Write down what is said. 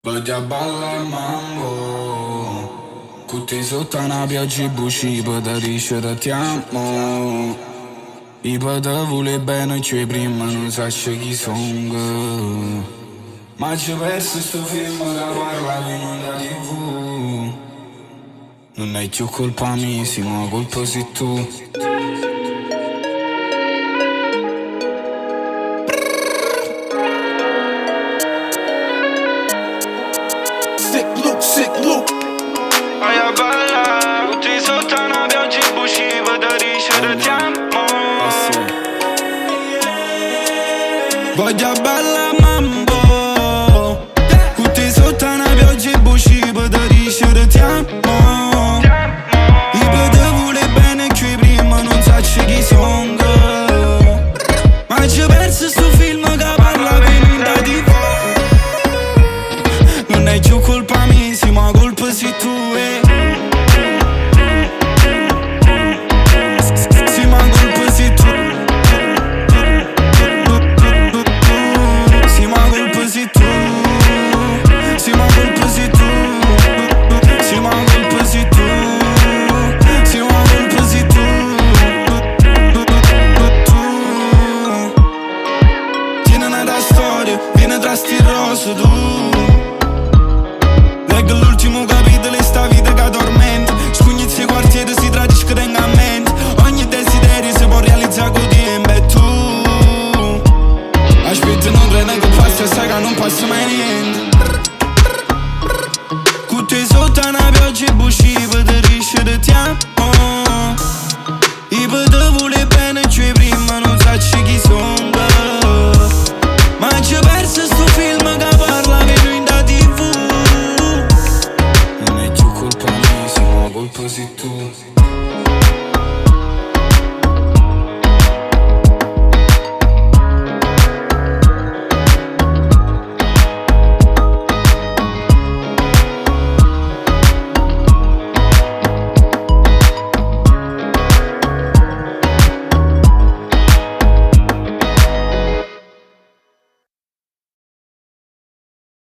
Voglio ballare mambo con te sotto una pioggia buci per dire ti amo. I potevole bene cioè prima non sa chi sono. Ma c'è perso sto film che parla di onda TV. Non è più colpa mia, sì, ma colpa sei tu. Sick look. Voglio ballare, tutti sotto una pioggia buci per dire ti amo. Voglio ballare mambo con te sotto una pioggia buci per dire ti amo. I potevole bene che prima non sa chi sono. Ma c'è perso sto film che parla di da TV. Non è più colpa mia, sì, ma colpa sei tu. Sì, ma colpa sei tu. Sì, ma colpa sei tu. Sì, ma colpa sei tu. Sì, ma colpa sei tu. Sì, ma colpa sei tu. Tieni una storia, viene tra sti rosso tu. Leggo l'ultimo capitolo e sta vita che tormenta. Scugnizzi i quartieri, si tradisce che tenga a mente. Ogni desiderio si può realizzare con tempo. E tu aspetti non credi che passi e sai che non passa mai niente. Con te sotto una pioggia e busci per dire ti amo. I potevole